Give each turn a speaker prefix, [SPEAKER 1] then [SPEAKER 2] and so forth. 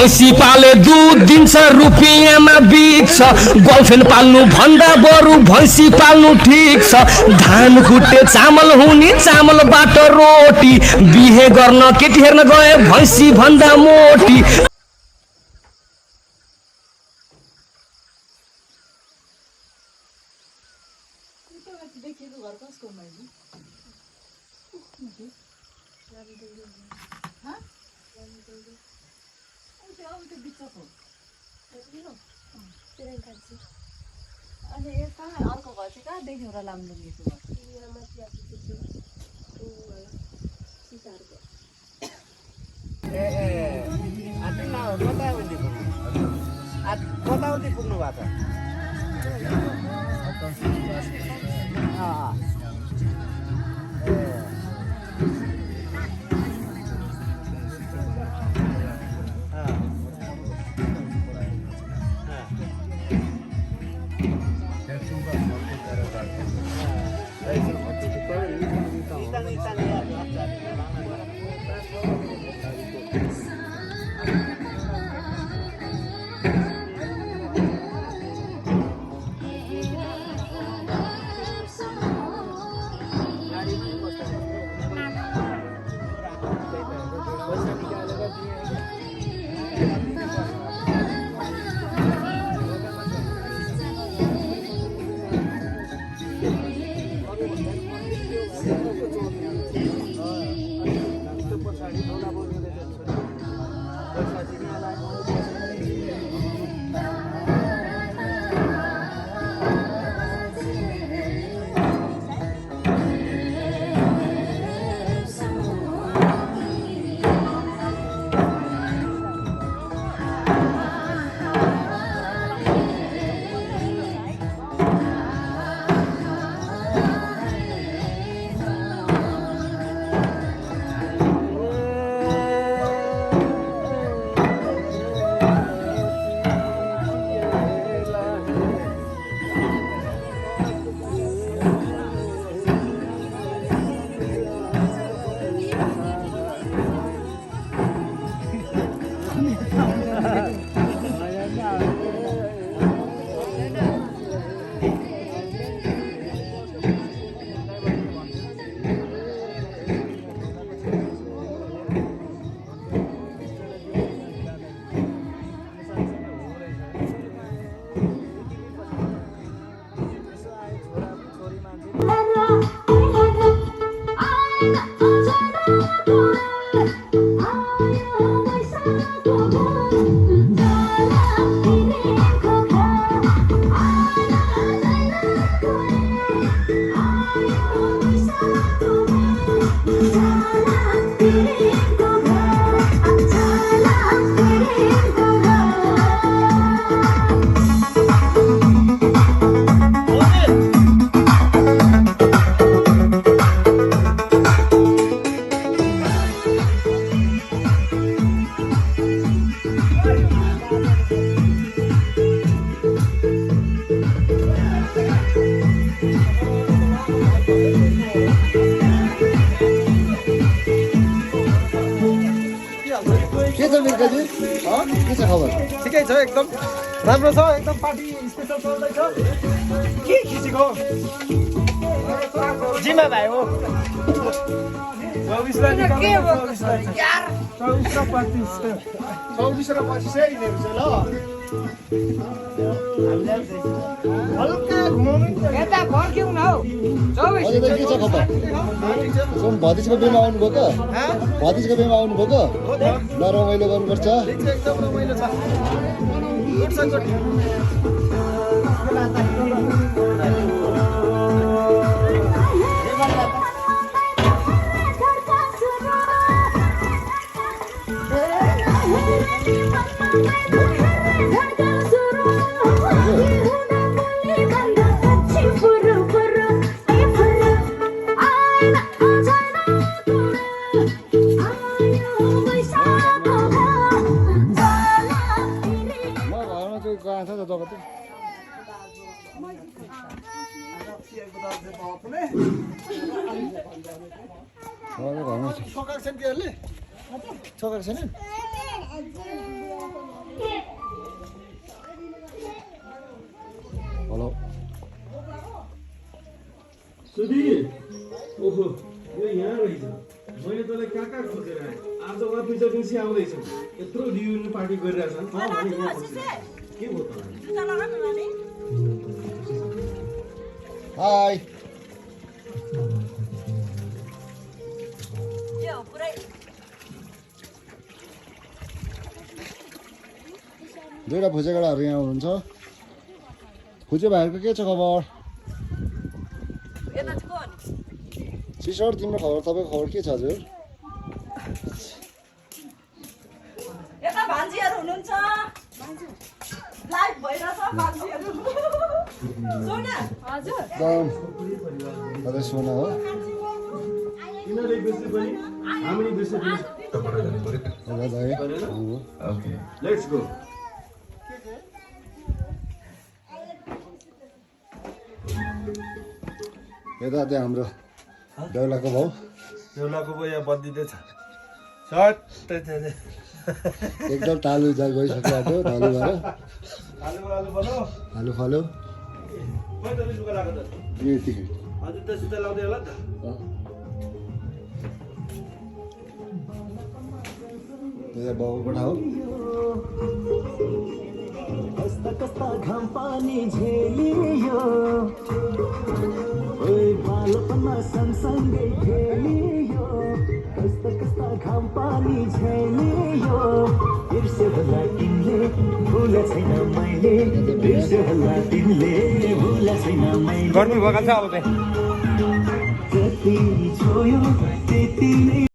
[SPEAKER 1] भैँसी पाले दूध दिन्छ रुपियाँमा बिक्छ गर्लफ्रेन्ड पाल्नु भन्दा बरु भैँसी पाल्नु ठिक छ धान खुट्टे चामल हुने चामलबाट रोटी बिहे गर्न केटी हेर्न गए भैँसी भन्दा मोटी
[SPEAKER 2] अनि यो कहाँ अर्को घर चाहिँ कहाँ देख्यो र लामलुङ्गेको
[SPEAKER 3] कताउति पुग्नु भएको
[SPEAKER 4] ठिकै छ एकदम राम्रो छ एकदम पार्टी स्पेसल चल्दैछ के खिचेको जिम्मा भाइ हो 24 र 25 र 25 यिनीहरू छ ल हल्का घुमाउनु
[SPEAKER 2] यता फर्क्यौ न हौ 24
[SPEAKER 5] के छ खबर भतिजको बिहेमा आउनुभयो त भतिजको बिहेमा आउनुभयो त ल रमाइलो गर्नुपर्छ
[SPEAKER 4] एकदम रमाइलो छ
[SPEAKER 5] छोकाएको छैन
[SPEAKER 3] सुधीर ओहो यो यहाँ रहेछ मैले तँलाई कहाँ कहाँ खोजेर आएँ आज अफिस एजेन्सी आउँदैछ यत्रो रियुनियन पार्टी गरिरहेछन् के भयो तँलाई
[SPEAKER 5] हाई दुईवटा भुजेगडाहरू यहाँ हुनुहुन्छ भुजे भाइहरूको के छ खबर सिस्टर तिम्रो खबर तपाईँको खबर के छ हजुर
[SPEAKER 2] यता भान्जीहरू हुनुहुन्छ लाइभ भइरहेछ भान्जीहरू सोना हजुर
[SPEAKER 5] एकदम सधैँ सोना हो
[SPEAKER 3] तिनीहरूले बेसी पनि हामीले बेसी
[SPEAKER 5] दाइ
[SPEAKER 3] लेट्स गो
[SPEAKER 5] यता त्यहाँ हाम्रो देउलाको भाउ
[SPEAKER 3] देउलाको भयो यहाँ बद्दिँदैछ सर्ट
[SPEAKER 5] एकदम तालु जाल गइसक्यो आएको धलु भएर
[SPEAKER 3] आलु आलु बोलो
[SPEAKER 5] आलु फालो
[SPEAKER 3] खोइ त लुगा लगाएको त
[SPEAKER 5] यतिकै
[SPEAKER 3] हजुर त सुता लाउँदै होला नि त
[SPEAKER 5] त्यहाँ बाबु कोठा हो
[SPEAKER 6] कस्ता कस्ता घाम पानी झेलियो ओइ बालपना सँगसँगै खेलियो कस्ता कस्ता घाम पानी झेलियो बिर्स्यो होला तिमीले भुले छैन मैले बिर्स्यो होला तिमीले भुले छैन मैले
[SPEAKER 4] गर्नु भएको छ अब चाहिँ
[SPEAKER 6] जति छोयो त्यति नै